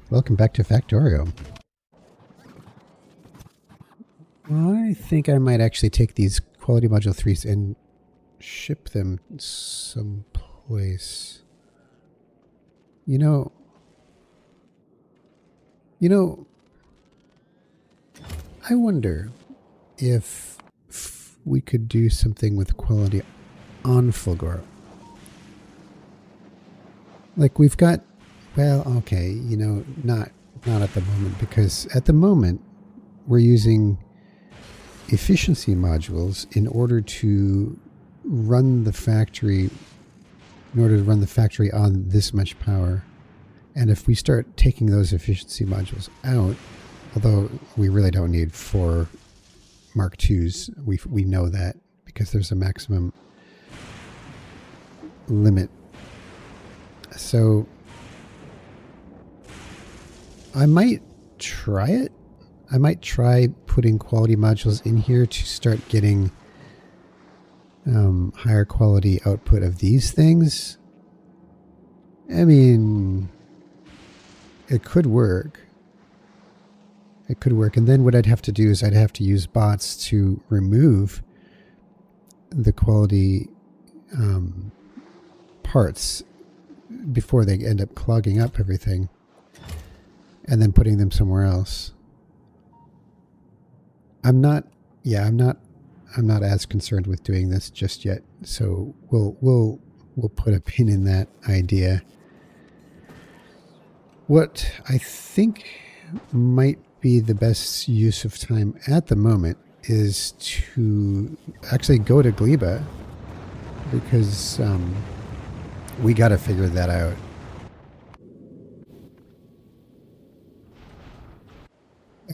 Welcome back to Factorio. I think I might actually take these quality module 3s and ship them someplace. You know, I wonder if we could do something with quality on Fulgora. Like we've got, well, okay, not at the moment, because at the moment we're using efficiency modules in order to run the factory on this much power. And if we start taking those efficiency modules out, although we really don't need 4 Mark IIs, we know that because there's a maximum limit. So I might try it. I might try putting quality modules in here to start getting higher quality output of these things. I mean, it could work. It could work. And then what I'd have to do is I'd have to use bots to remove the quality parts before they end up clogging up everything and then putting them somewhere else. I'm not as concerned with doing this just yet. So we'll put a pin in that idea. What I think might be the best use of time at the moment is to actually go to Gleba, because we got to figure that out.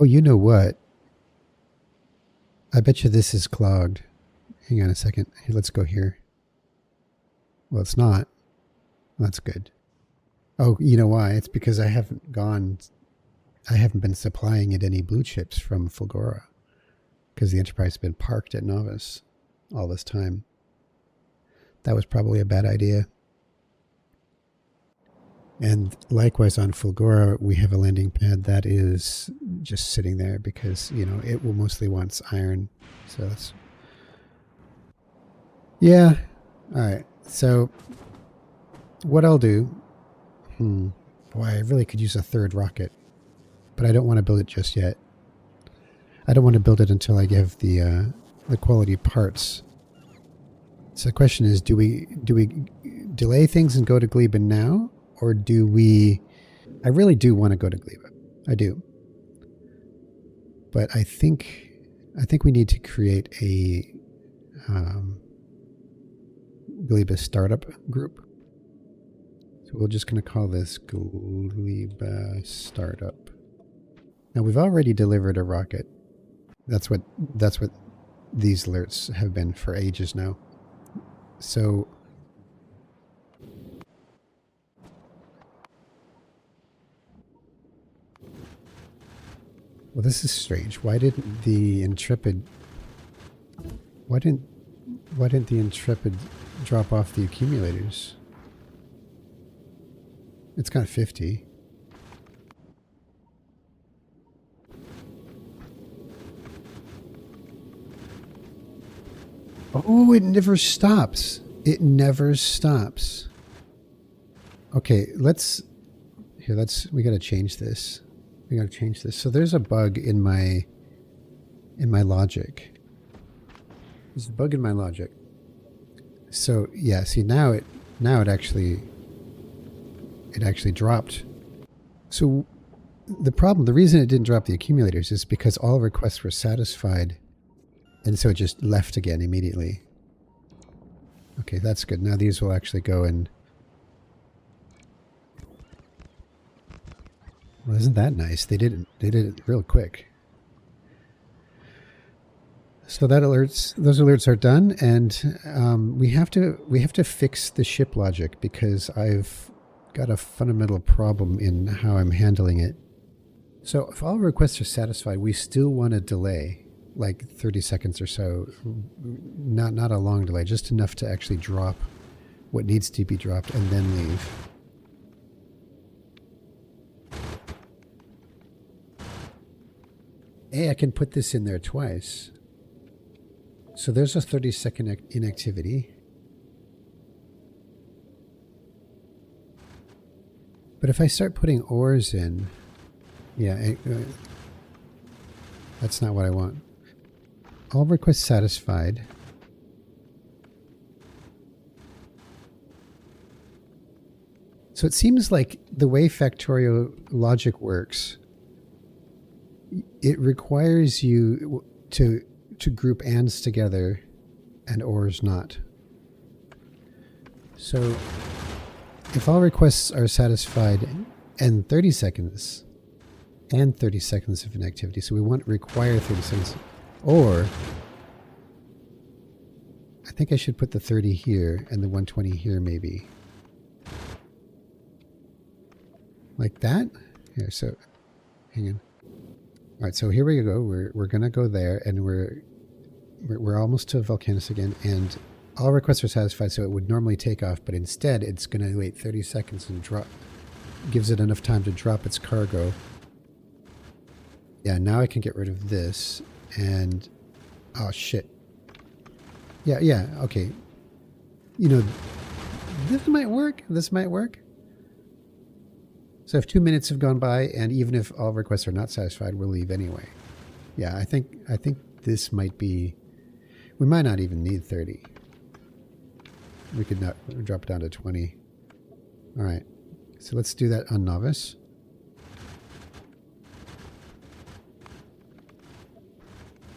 Oh, you know what? I bet you this is clogged. Hang on a second. Here, let's go here. Well, it's not. That's good. Oh, you know why? It's because I haven't been supplying it any blue chips from Fulgora, because the Enterprise has been parked at Novus all this time. That was probably a bad idea. And likewise on Fulgora, we have a landing pad that is just sitting there because, it will mostly wants iron. So that's... Yeah. All right. So what I'll do... Boy, I really could use a 3rd rocket. But I don't want to build it just yet. I don't want to build it until I give the quality parts. So the question is, do we delay things and go to Gleba now? Or do we... I really do want to go to Gleba. I do. But I think we need to create a Gleba startup group. So we're just going to call this Gleba startup. Now we've already delivered a rocket. That's what these alerts have been for ages now. So well, this is strange. Why didn't the Intrepid drop off the accumulators? It's got 50. Oh, it never stops. It never stops. Okay, we got to change this. So there's a bug in my logic. There's a bug in my logic. So yeah, see now it actually dropped. So the reason it didn't drop the accumulators is because all requests were satisfied, and so it just left again immediately. Okay, that's good. Now these will actually go in. Well, isn't that nice? They did it real quick. So those alerts are done, and we have to fix the ship logic, because I've got a fundamental problem in how I'm handling it. So if all requests are satisfied, we still want to delay like 30 seconds or so. Not a long delay, just enough to actually drop what needs to be dropped and then leave. I can put this in there twice. So there's a 30-second inactivity. But if I start putting ores in, yeah, that's not what I want. All requests satisfied. So it seems like the way Factorio logic works, it requires you to group ands together and ors not. So if all requests are satisfied and 30 seconds and 30 seconds of inactivity, so we want require 30 seconds, or I think I should put the 30 here and the 120 here maybe. Like that? Here, so hang on. All right, so here we go. We're gonna go there, and we're almost to Volcanus again, and all requests are satisfied, so it would normally take off, but instead it's gonna wait 30 seconds and drop. Gives it enough time to drop its cargo. Yeah, now I can get rid of this, and oh shit. Yeah, okay. You know, this might work. This might work. So if 2 minutes have gone by, and even if all requests are not satisfied, we'll leave anyway. Yeah, I think this might be. We might not even need 30. We could not drop it down to 20. All right, so let's do that on novice.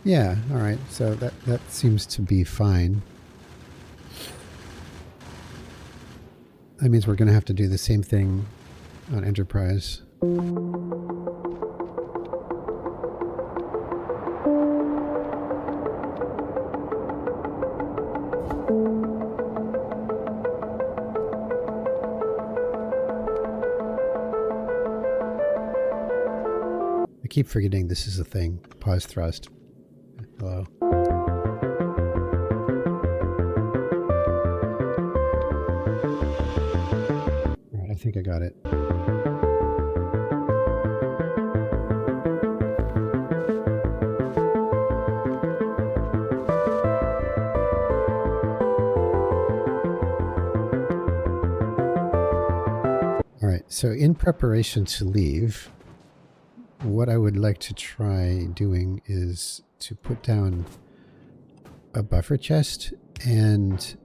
Yeah, all right. So that seems to be fine. That means we're going to have to do the same thing on Enterprise. I keep forgetting this is a thing. Pause thrust. Hello. All right, I think I got it. All right, so in preparation to leave, what I would like to try doing is to put down a buffer chest, and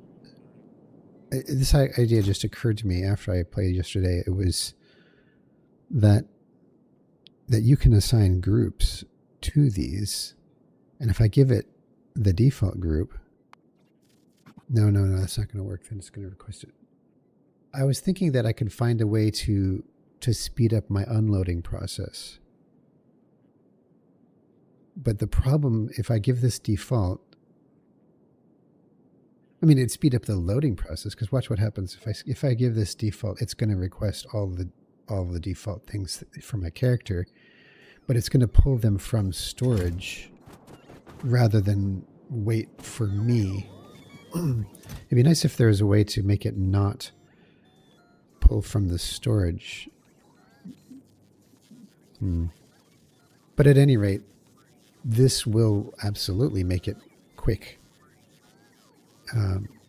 this idea just occurred to me after I played yesterday. It was that you can assign groups to these, and if I give it the default group, no, that's not going to work. Then it's going to request it. I was thinking that I could find a way to speed up my unloading process. But the problem, if I give this default, I mean, it'd speed up the loading process, because watch what happens if I give this default. It's going to request all the default things for my character, but it's going to pull them from storage rather than wait for me. It'd be nice if there was a way to make it not pull from the storage. But at any rate, this will absolutely make it quick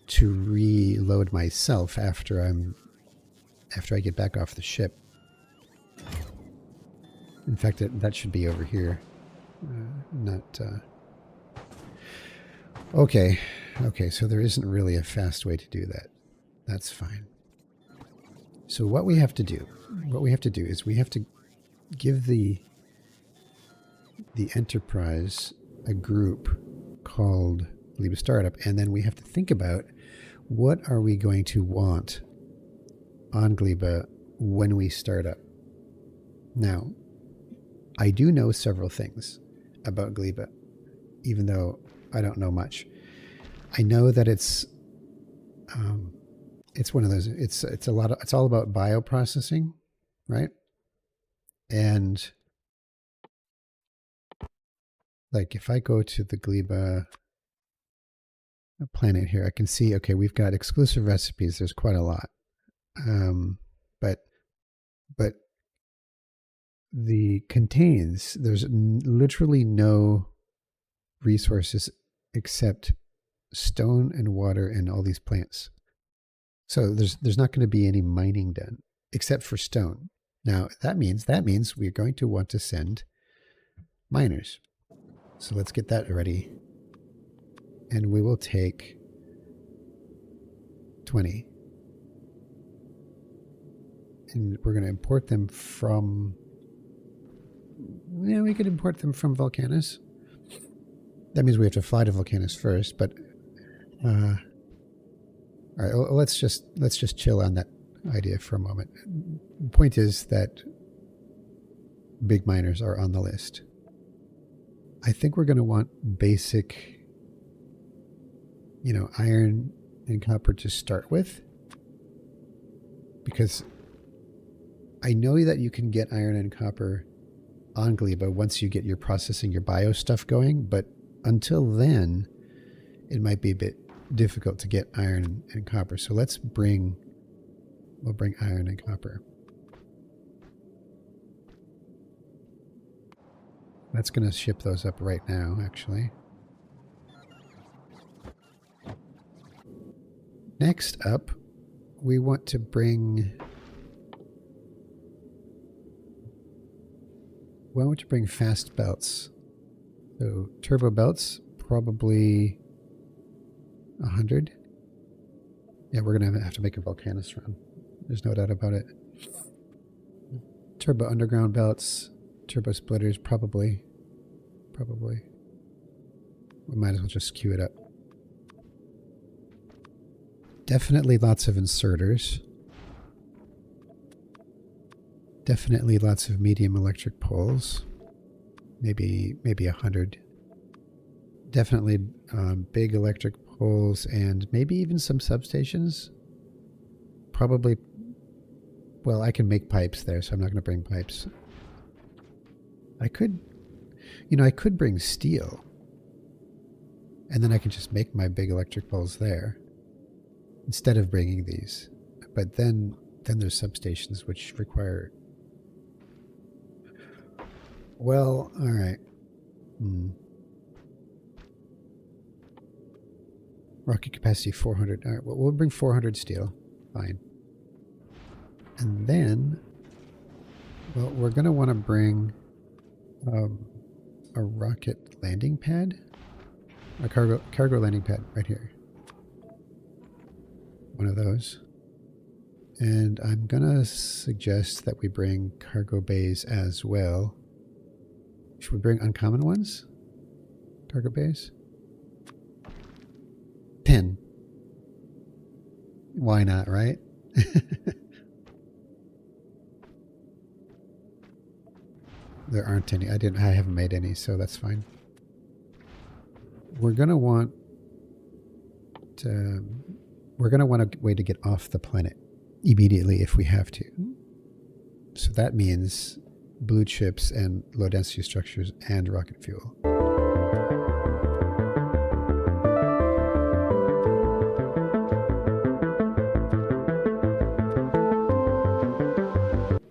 to reload myself after I get back off the ship. In fact, that should be over here. Okay, so there isn't really a fast way to do that. That's fine. So what we have to do is we have to give the Enterprise a group called Gleba Startup, and then we have to think about what are we going to want on Gleba when we start up. Now, I do know several things about Gleba, even though I don't know much. I know that it's one of those. It's all about bioprocessing, right? And like if I go to the Gleba planet here, I can see, okay, we've got exclusive recipes. There's quite a lot. But there's literally no resources except stone and water and all these plants. So there's not going to be any mining done except for stone. Now that means we're going to want to send miners. So let's get that ready. And we will take 20. And we're going to import them from... Yeah, we could import them from Volcanus. That means we have to fly to Volcanus first, but... all right, let's just chill on that idea for a moment. The point is that big miners are on the list. I think we're going to want basic, iron and copper to start with, because I know that you can get iron and copper on Gleba once you get your processing, your bio stuff going, but until then, it might be a bit difficult to get iron and copper. So we'll bring iron and copper. That's going to ship those up right now, actually. Next up, we want to bring... Why don't you bring fast belts? So turbo belts, probably 100. Yeah, we're going to have to make a Volcanus run. There's no doubt about it. Turbo underground belts, turbo splitters, probably. We might as well just queue it up. Definitely lots of inserters. Definitely lots of medium electric poles. Maybe 100. Definitely big electric poles and maybe even some substations. Probably, well, I can make pipes there, so I'm not going to bring pipes. I could bring steel. And then I can just make my big electric poles there instead of bringing these. But then there's substations which require... Well, all right. Rocket capacity 400. All right, well, we'll bring 400 steel. Fine. And then, well, we're going to want to bring a rocket landing pad. A cargo landing pad right here. One of those. And I'm going to suggest that we bring cargo bays as well. Should we bring uncommon ones? Cargo bays? 10. Why not, right? There aren't any. I haven't made any, so that's fine. We're going to want a way to get off the planet immediately if we have to. So that means blue chips and low density structures and rocket fuel.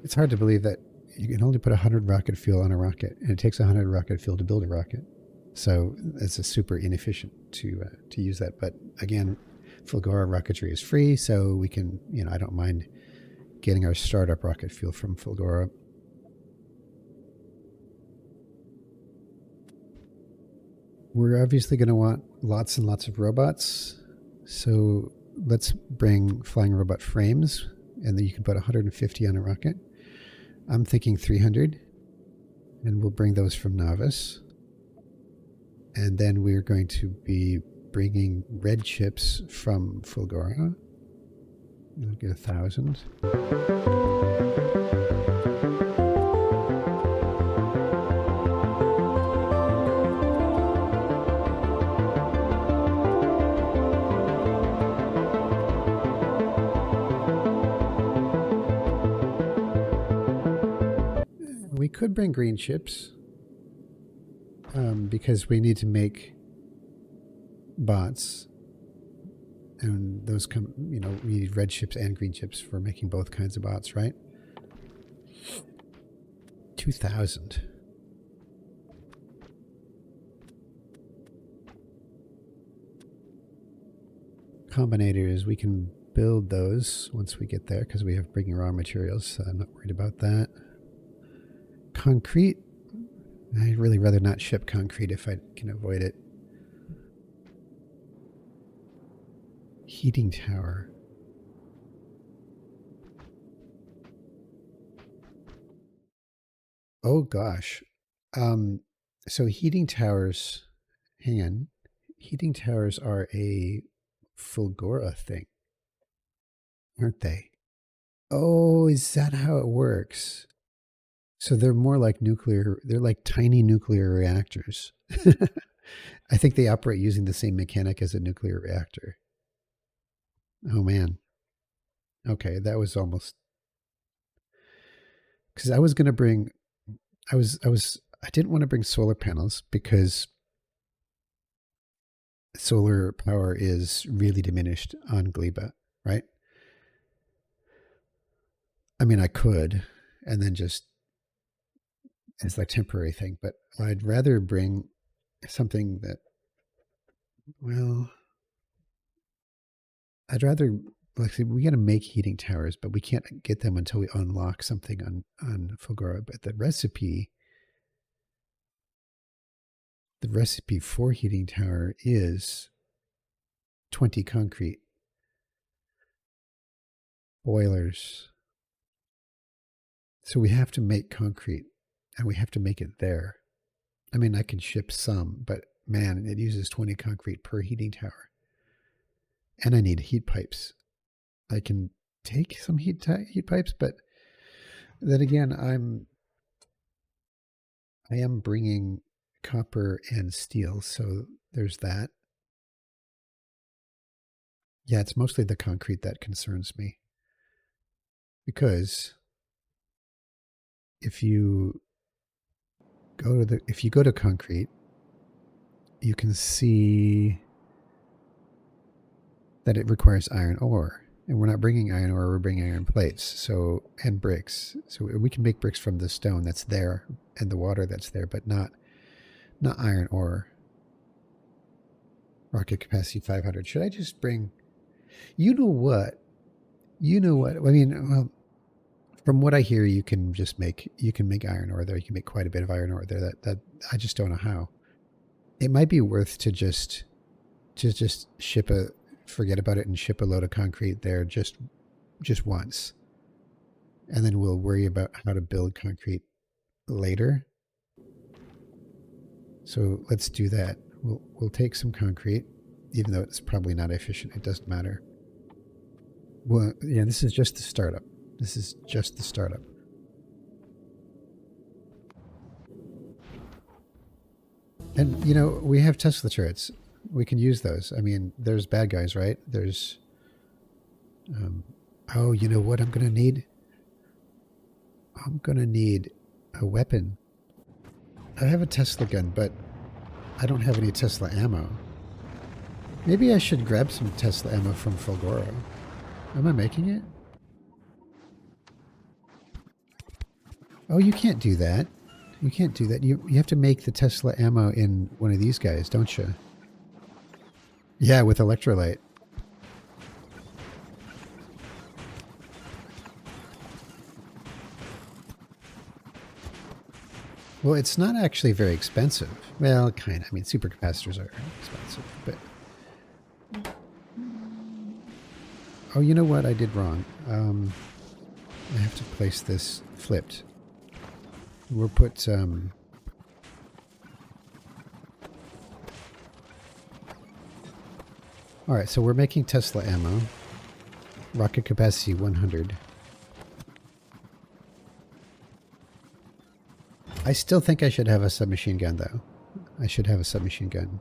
It's hard to believe that you can only put 100 rocket fuel on a rocket, and it takes 100 rocket fuel to build a rocket. So it's a super inefficient to use that. But again, Fulgora rocketry is free, so we can, I don't mind getting our startup rocket fuel from Fulgora. We're obviously going to want lots and lots of robots. So let's bring flying robot frames, and then you can put 150 on a rocket. I'm thinking 300, and we'll bring those from Novice. And then we're going to be bringing red chips from Fulgora. We'll get 1,000. We could bring green chips. Because we need to make bots, and those come, we need red chips and green chips for making both kinds of bots, right? 2,000. Combinators, we can build those once we get there because we have bringing raw materials, so I'm not worried about that. Concrete, I'd really rather not ship concrete if I can avoid it. Heating tower. Oh gosh. So heating towers, hang on. Heating towers are a Fulgora thing, aren't they? Oh, is that how it works? So they're more like nuclear, they're like tiny nuclear reactors. I think they operate using the same mechanic as a nuclear reactor. Oh man. Okay, that was almost, because I was going to bring, I didn't want to bring solar panels because solar power is really diminished on Gleba, right? I mean, I could, and then just, it's like temporary thing, but I'd rather bring something that, well, I'd rather, like, we got to make heating towers, but we can't get them until we unlock something on Fulgora. But the recipe for heating tower is 20 concrete boilers. So we have to make concrete, and we have to make it there. I mean, I can ship some, but man, it uses 20 concrete per heating tower. And I need heat pipes. I can take some heat pipes, but then again, I am bringing copper and steel, so there's that. Yeah, it's mostly the concrete that concerns me. Because if you go to concrete, you can see that it requires iron ore. And we're not bringing iron ore, we're bringing iron plates, so, and bricks. So we can make bricks from the stone that's there and the water that's there, but not iron ore. Rocket capacity 500. Should I just bring, you know what? I mean, well, from what I hear, you can make iron ore there. You can make quite a bit of iron ore there. That I just don't know how. It might be worth to just forget about it and ship a load of concrete there just once. And then we'll worry about how to build concrete later. So let's do that. We'll take some concrete, even though it's probably not efficient. It doesn't matter. Well, yeah, this is just the startup. And, you know, we have Tesla turrets. We can use those. I mean, there's bad guys, right? There's, oh, you know what I'm going to need? I'm going to need a weapon. I have a Tesla gun, but I don't have any Tesla ammo. Maybe I should grab some Tesla ammo from Fulgora. Am I making it? Oh, you can't do that. You can't do that. You have to make the Tesla ammo in one of these guys, don't you? Yeah, with electrolyte. Well, it's not actually very expensive. Well, kind of. I mean, supercapacitors are expensive, but... Oh, you know what? I did wrong. I have to place this flipped. We'll put... Alright, so we're making Tesla ammo. Rocket capacity 100. I still think I should have a submachine gun, though. I should have a submachine gun.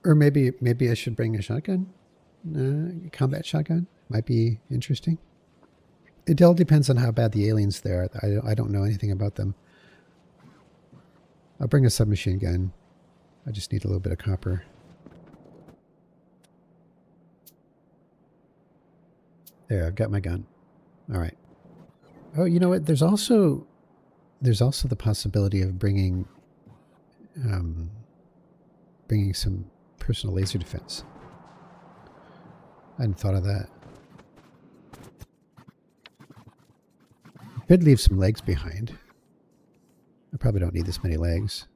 Or maybe I should bring a shotgun? Combat shotgun? Might be interesting. It all depends on how bad the aliens there are. I don't know anything about them. I'll bring a submachine gun. I just need a little bit of copper. There, I've got my gun. All right. Oh, you know what? There's also the possibility of um, bringing some personal laser defense. I hadn't thought of that. Could leave some legs behind. I probably don't need this many legs.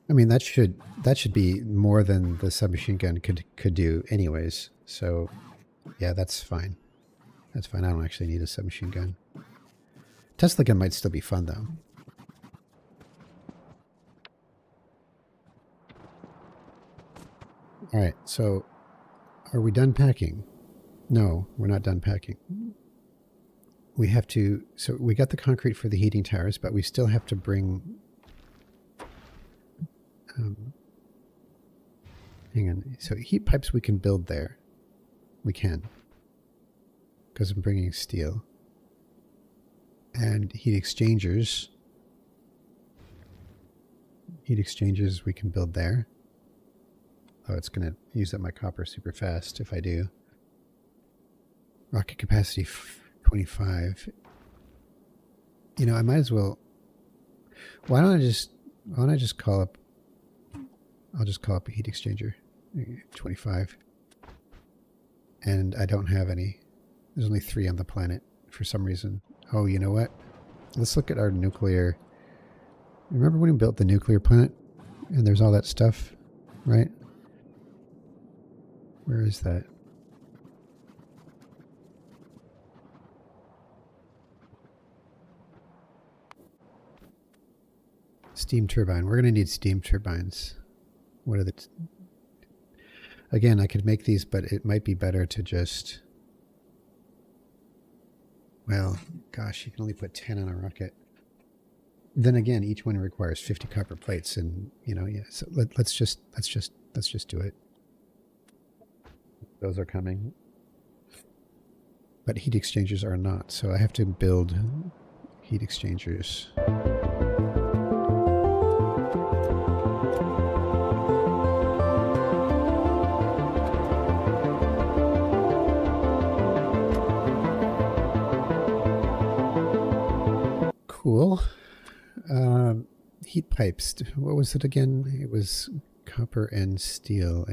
I mean, that should be more than the submachine gun could do anyways. So, yeah, that's fine. That's fine. I don't actually need a submachine gun. Tesla gun might still be fun though. All right. So, are we done packing? No, we're not done packing. We have to. So we got the concrete for the heating towers, but we still have to bring. Hang on. So heat pipes we can build there. We can. Because I'm bringing steel. And heat exchangers. Heat exchangers we can build there. Oh, it's going to use up my copper super fast if I do. Rocket capacity 25. You know, I might as well. Why don't I just call up. I'll just call up a heat exchanger. 25. And I don't have any. There's only 3 on the planet for some reason. Oh, you know what? Let's look at our nuclear. Remember when we built the nuclear plant? And there's all that stuff, right? Where is that? Steam turbine. We're going to need steam turbines. What are the... Again, I could make these, but it might be better to just... Well, gosh, you can only put 10 on a rocket. Then again, each one requires 50 copper plates, and you know, yeah. So let's just do it. Those are coming, but heat exchangers are not. So I have to build heat exchangers. Cool. Heat pipes. What was it again? It was copper and steel,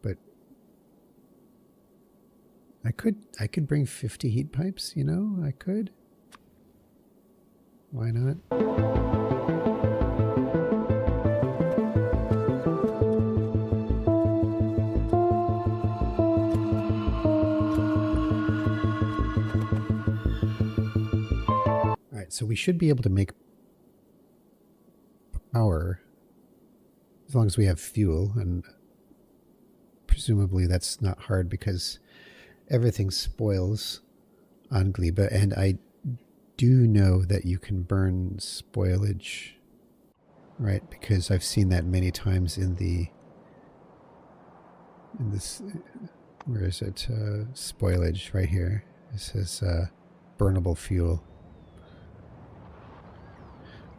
but I could bring 50 heat pipes. You know, I could. Why not? All right, so we should be able to make power as long as we have fuel, and presumably that's not hard because everything spoils on Gleba, and I do know that you can burn spoilage, right? Because I've seen that many times in this, where is it? Spoilage right here. It says burnable fuel.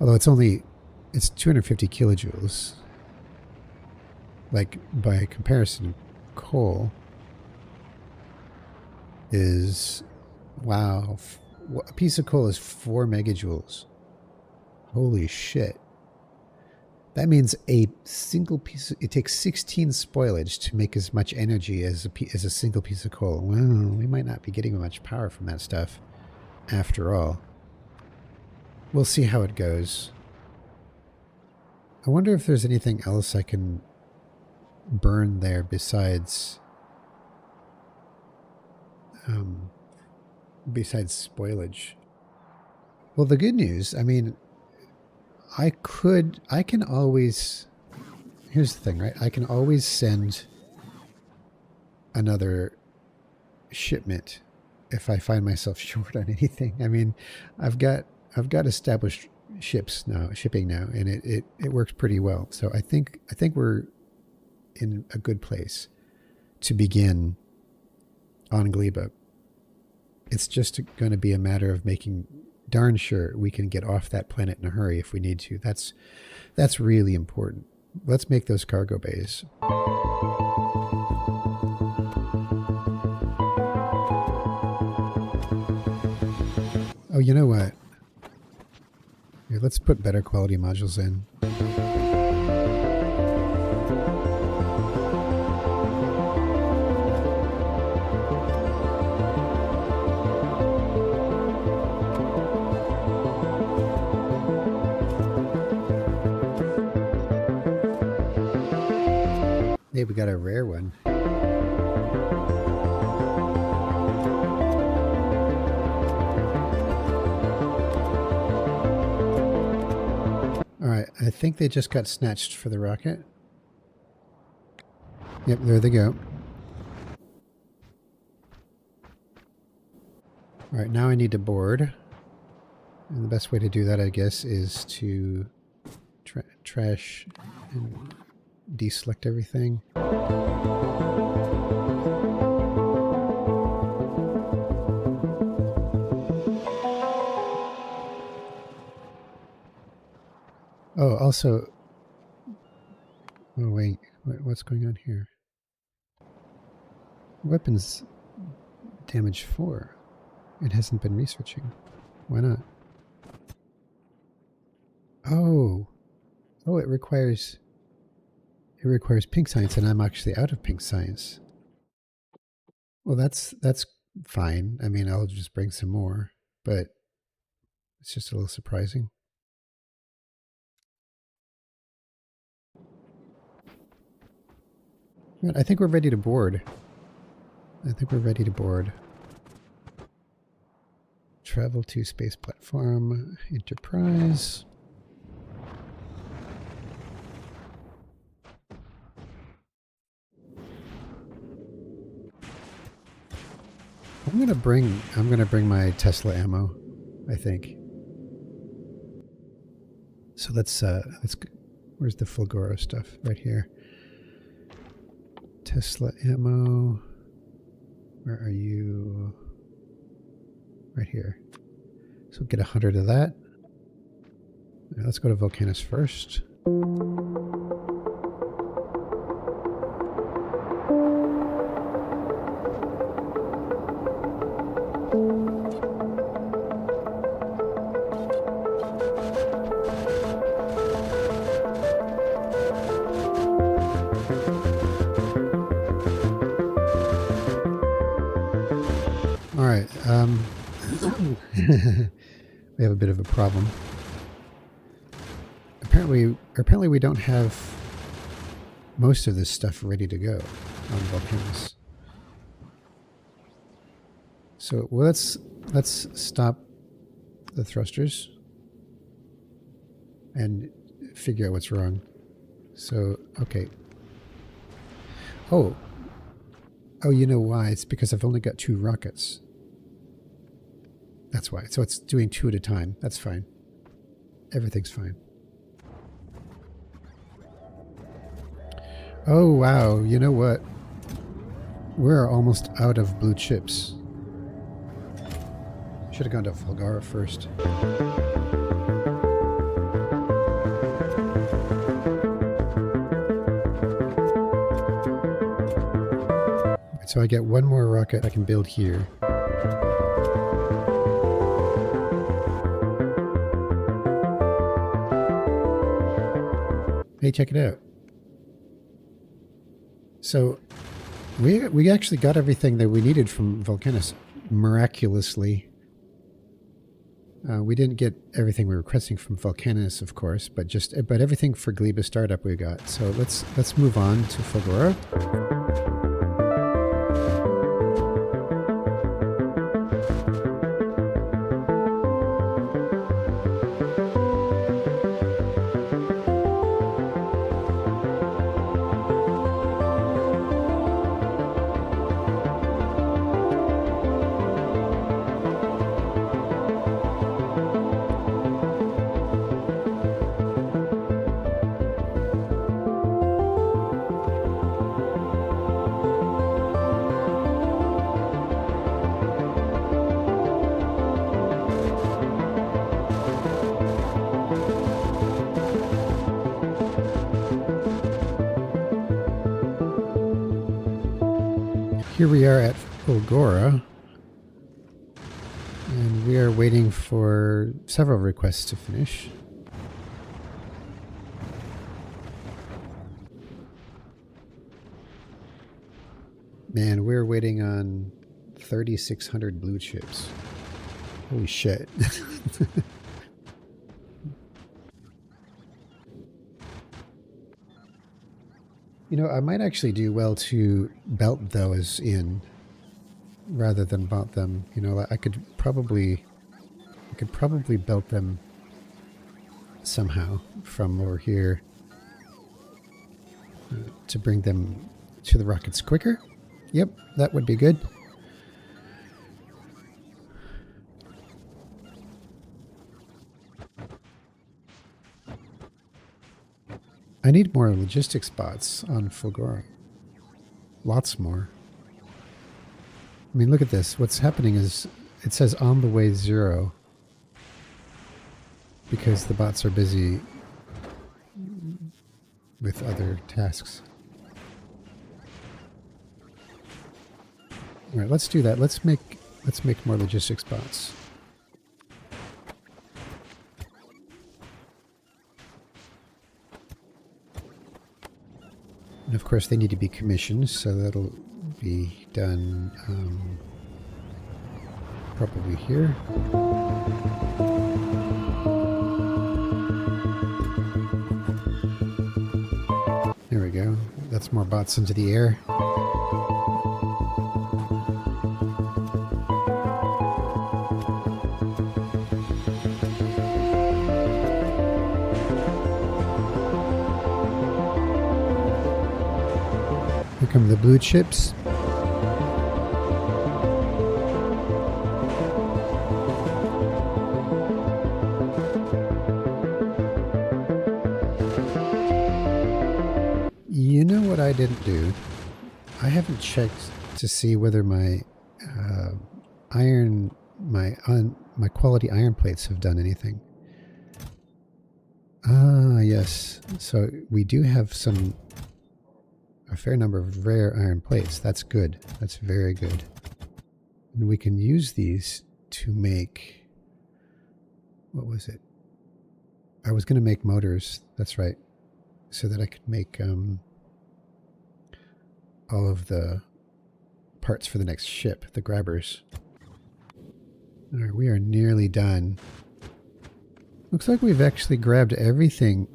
Although it's 250 kilojoules. Like, by comparison, coal is, wow, a piece of coal is 4 megajoules. Holy shit. That means a single piece, it takes 16 spoilage to make as much energy as a single piece of coal. Well, we might not be getting much power from that stuff after all. We'll see how it goes. I wonder if there's anything else I can burn there besides spoilage. Well, the good news, I mean, I can always, here's the thing, right? I can always send another shipment if I find myself short on anything. I mean, I've got established shipping now, and it works pretty well. So I think we're in a good place to begin on Gleba. It's just going to be a matter of making darn sure we can get off that planet in a hurry if we need to. That's really important. Let's make those cargo bays. you know what? Here, let's put better quality modules in. Hey, we got a rare one. Alright, I think they just got snatched for the rocket. Yep, there they go. Alright, now I need to board. And the best way to do that, I guess, is to trash and deselect everything. Oh, also... Oh, wait. What's going on here? Weapons damage 4. It hasn't been researching. Why not? Oh. Oh, it requires pink science, and I'm actually out of pink science. Well, that's fine. I mean, I'll just bring some more, but it's just a little surprising. I think we're ready to board. Travel to space platform, Enterprise. I'm gonna bring my Tesla ammo, I think. So let's where's the Fulgora stuff? Right here. Tesla ammo. Where are you? Right here. So get 100 of that. Right, let's go to Volcanus first. We have a bit of a problem. Apparently we don't have most of this stuff ready to go on Volcanus. So let's stop the thrusters and figure out what's wrong. So, okay. Oh, you know why? It's because I've only got 2 rockets. That's why. So it's doing 2 at a time. That's fine. Everything's fine. Oh, wow. You know what? We're almost out of blue chips. Should have gone to Fulgara first. So I get 1 more rocket I can build here. Hey, check it out. So we actually got everything that we needed from Volcanus miraculously. We didn't get everything we were requesting from Volcanus, of course, but everything for Gleba startup we got. So let's move on to Fulgora. Here we are at Fulgora, And we are waiting for several requests to finish. Man, we're waiting on 3,600 blue chips. Holy shit. You know, I might actually do well to belt those in rather than bought them. You know, I could probably belt them somehow from over here to bring them to the rockets quicker. Yep, that would be good. I need more logistics spots on Fulgora. Lots more. I mean, look at this. What's happening is it says on the way 0 because the bots are busy with other tasks. All right, let's do that. Let's make more logistics bots. And of course, they need to be commissioned, so that'll be done probably here. There we go. That's more bots into the air. Here come the blue chips. You know what I didn't do? I haven't checked to see whether my my quality iron plates have done anything. Ah, yes. So we do have a fair number of rare iron plates. That's good. That's very good. And we can use these to make, what was it? I was going to make motors. That's right. So that I could make all of the parts for the next ship, the grabbers. All right, we are nearly done. Looks like we've actually grabbed everything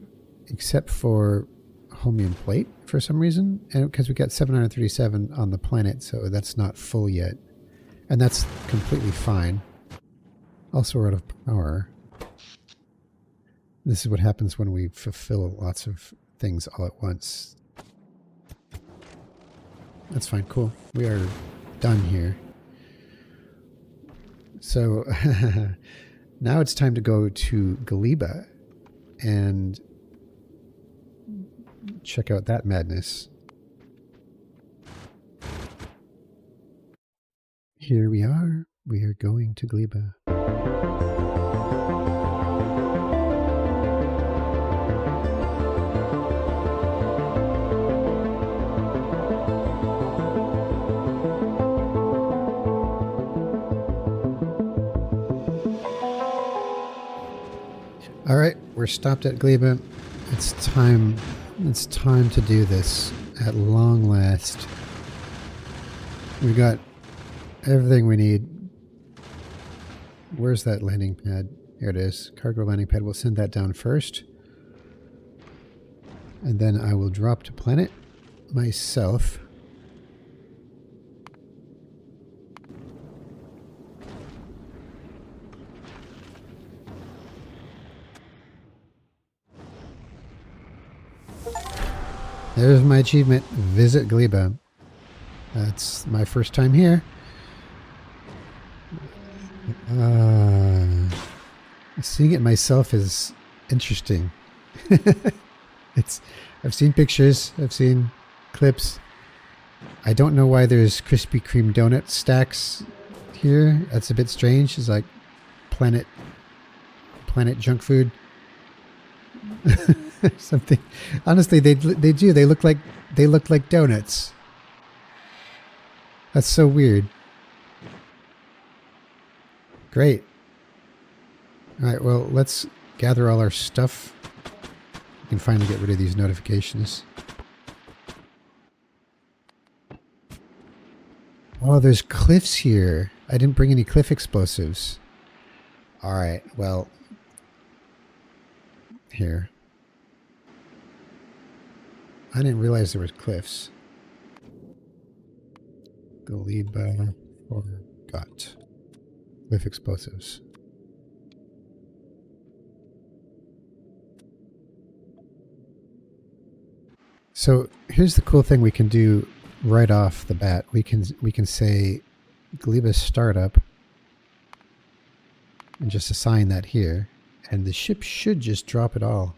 except for holmium plate for some reason, and because we got 737 on the planet, so that's not full yet, and that's completely fine. Also, we're out of power. This is what happens when we fulfill lots of things all at once. That's fine. Cool. We are done here. So now it's time to go to Gleba and check out that madness. Here we are. We are going to Gleba. All right, we're stopped at Gleba. It's time to do this at long last. We got everything we need. Where's that landing pad? Here it is. Cargo landing pad. We'll send that down first. And then I will drop to planet myself. There's my achievement. Visit Gleba. That's my first time here. Seeing it myself is interesting. I've seen pictures. I've seen clips. I don't know why there's Krispy Kreme donut stacks here. That's a bit strange. It's like planet junk food. Something. Honestly, they do. They look like donuts. That's so weird. Great. All right, well, let's gather all our stuff. We can finally get rid of these notifications. Oh, there's cliffs here. I didn't bring any cliff explosives. All right, well, here. I didn't realize there was cliffs. Gleba forgot. Cliff explosives. So here's the cool thing we can do right off the bat. We can say Gleba startup and just assign that here, and the ship should just drop it all.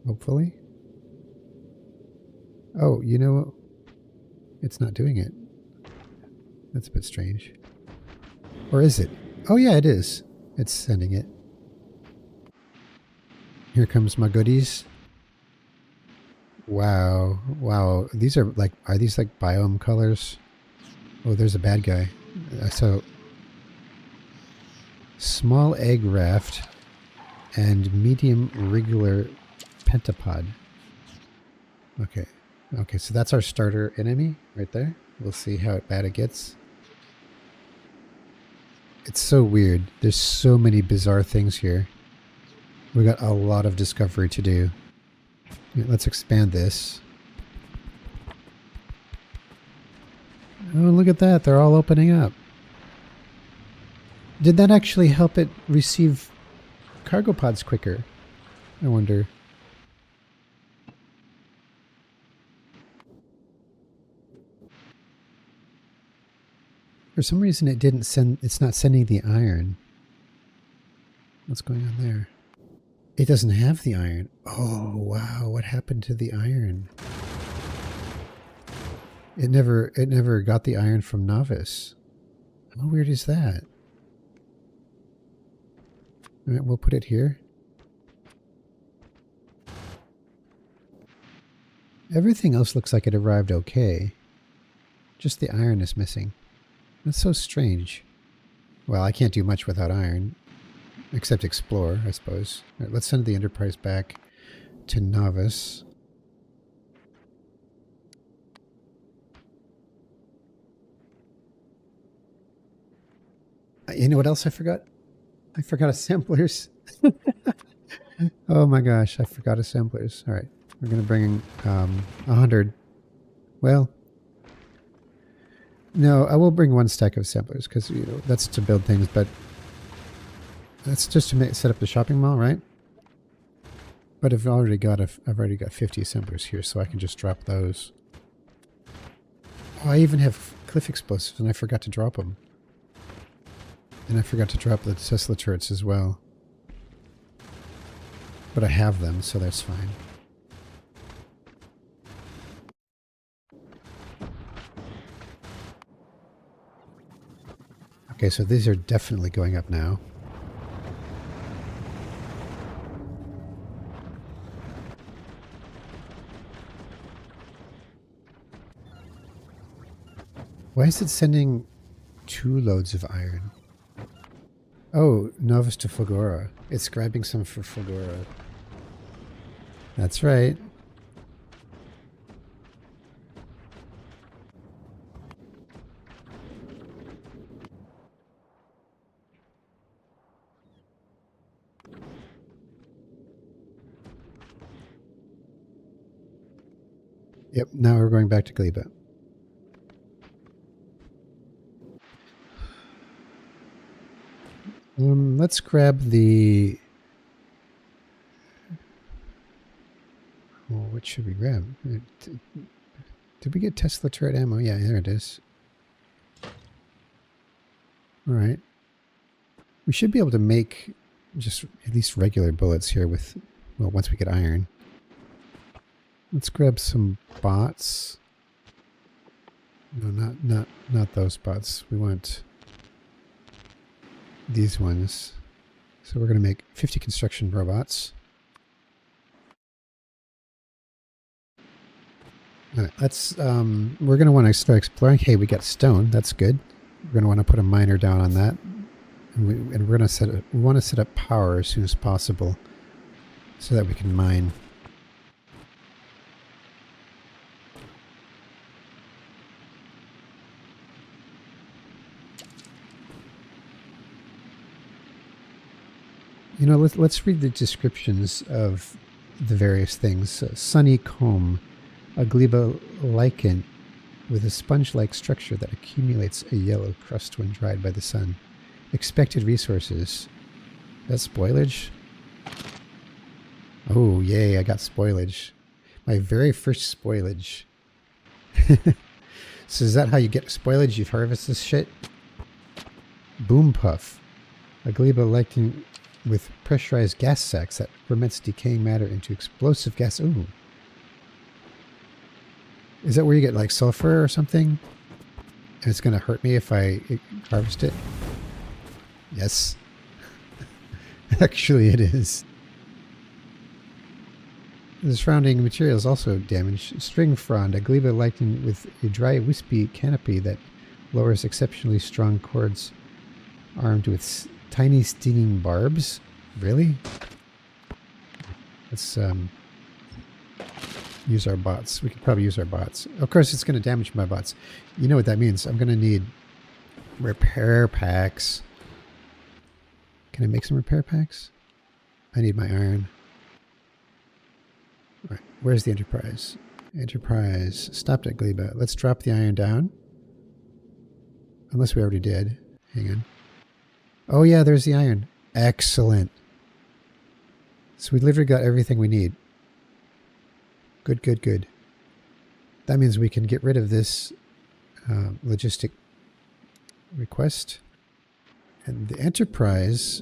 Hopefully. Oh, you know, it's not doing it. That's a bit strange. Or is it? Oh yeah, it is. It's sending it. Here comes my goodies. Wow. Wow. These are like, are these like biome colors? Oh, there's a bad guy. So, small egg raft and medium regular pentapod. Okay. Okay, so that's our starter enemy right there. We'll see how bad it gets. It's so weird. There's so many bizarre things here. We got a lot of discovery to do. Let's expand this. Oh, look at that. They're all opening up. Did that actually help it receive cargo pods quicker? I wonder. For some reason it didn't send, it's not sending the iron. What's going on there? It doesn't have the iron. Oh, wow. What happened to the iron? It never got the iron from Novice. How weird is that? All right, we'll put it here. Everything else looks like it arrived okay. Just the iron is missing. That's so strange. Well, I can't do much without iron. Except explore, I suppose. All right, let's send the Enterprise back to Novice. You know what else I forgot? I forgot assemblers. Oh my gosh, I forgot assemblers. All right, we're going to bring 100. Well, no, I will bring one stack of assemblers because, you know, that's to build things, but that's just to set up the shopping mall, right? But I've already got 50 assemblers here, so I can just drop those. Oh, I even have cliff explosives, and I forgot to drop them. And I forgot to drop the Tesla turrets as well. But I have them, so that's fine. Okay, so these are definitely going up now. Why is it sending 2 loads of iron? Oh, Novus to Fulgora. It's grabbing some for Fulgora. That's right. Yep, now we're going back to Gleba. Let's grab the... Well, what should we grab? Did we get Tesla turret ammo? Yeah, there it is. All right. We should be able to make just at least regular bullets here with, well, once we get iron. Let's grab some bots. No, not those bots. We want these ones. So we're going to make 50 construction robots. All right, let's, we're going to want to start exploring. Hey, we got stone. That's good. We're going to want to put a miner down on that. And we're gonna we want to set up power as soon as possible so that we can mine. You know, let's read the descriptions of the various things. Sunny comb, a gleba lichen with a sponge-like structure that accumulates a yellow crust when dried by the sun. Expected resources. That's spoilage? Oh, yay, I got spoilage. My very first spoilage. So is that how you get spoilage? You harvest this shit? Boom puff. A gleba lichen with pressurized gas sacs that ferments decaying matter into explosive gas. Ooh. Is that where you get like sulfur or something? And it's going to hurt me if I harvest it? Yes. Actually, it is. The surrounding material is also damaged. String frond, a gleba lichen with a dry, wispy canopy that lowers exceptionally strong cords armed with tiny stinging barbs. Really? Let's use our bots. We could probably use our bots. Of course, it's going to damage my bots. You know what that means. I'm going to need repair packs. Can I make some repair packs? I need my iron. All right, where's the Enterprise? Enterprise stopped at Gleba. Let's drop the iron down. Unless we already did. Hang on. Oh yeah, there's the iron. Excellent. So we literally got everything we need. Good, good, good. That means we can get rid of this logistic request. And the Enterprise,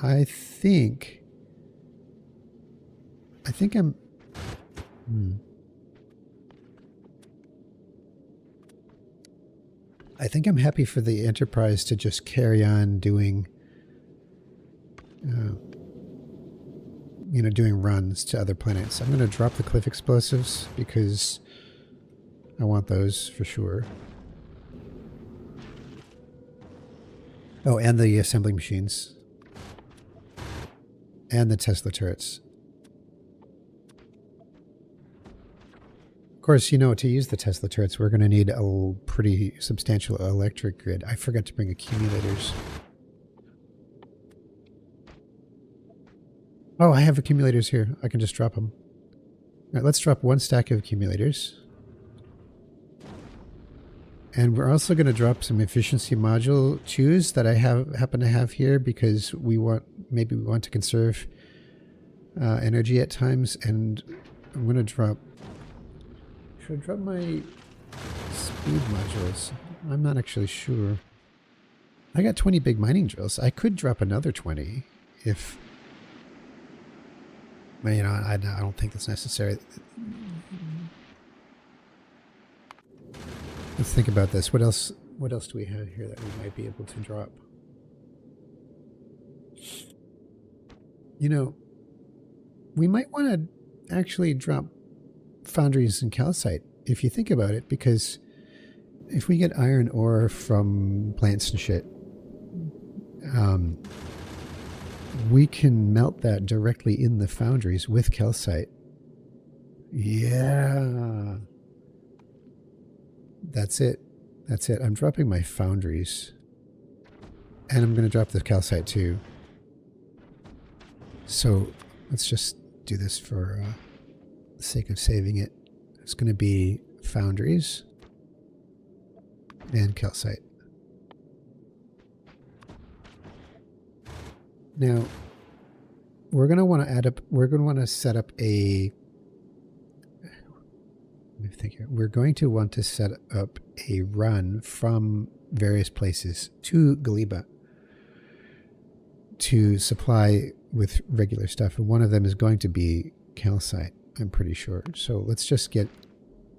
I think I'm... I think I'm happy for the Enterprise to just carry on doing, doing runs to other planets. I'm going to drop the cliff explosives because I want those for sure. Oh, and the assembly machines. And the Tesla turrets. Of course, to use the Tesla turrets, we're going to need a pretty substantial electric grid. I forgot to bring accumulators. Oh, I have accumulators here. I can just drop them. All right, let's drop one stack of accumulators. And we're also going to drop some efficiency module 2s that I happen to have here because maybe we want to conserve energy at times. And I'm going to drop... Should I drop my speed modules? I'm not actually sure. I got 20 big mining drills. I could drop another 20 if... But, I don't think that's necessary. Let's think about this. What else do we have here that we might be able to drop? We might want to actually drop foundries and calcite, if you think about it, because if we get iron ore from plants and shit, we can melt that directly in the foundries with calcite. Yeah. That's it. That's it. I'm dropping my foundries. And I'm going to drop the calcite too. So let's just do this for the sake of saving it. It's going to be foundries and calcite. Now, we're going to want to set up a... Let me think here. We're going to want to set up a run from various places to Gleba to supply with regular stuff. And one of them is going to be calcite, I'm pretty sure. So let's just get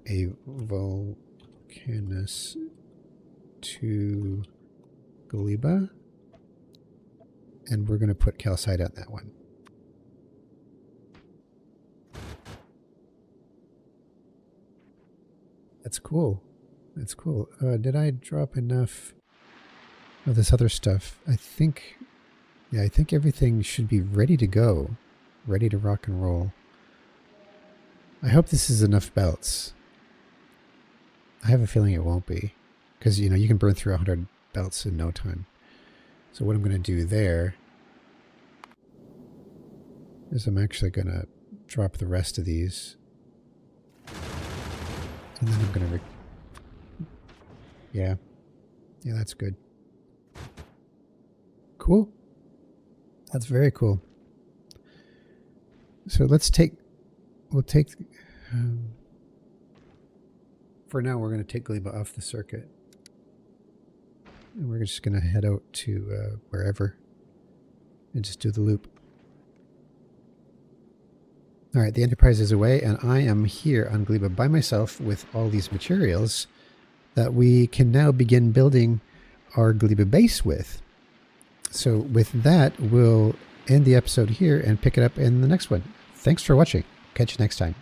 a Vulcanus to Gleba. And we're going to put calcite on that one. That's cool. That's cool. Did I drop enough of this other stuff? I think Yeah, I think everything should be ready to go. Ready to rock and roll. I hope this is enough belts. I have a feeling it won't be. Because, you know, you can burn through 100 belts in no time. So what I'm going to do there is I'm actually going to drop the rest of these. And then I'm going to... Yeah, that's good. Cool. That's very cool. So we'll take... for now, we're going to take Gleba off the circuit. And we're just going to head out to wherever and just do the loop. All right, the Enterprise is away, and I am here on Gleba by myself with all these materials that we can now begin building our Gleba base with. So with that, we'll end the episode here and pick it up in the next one. Thanks for watching. Catch you next time.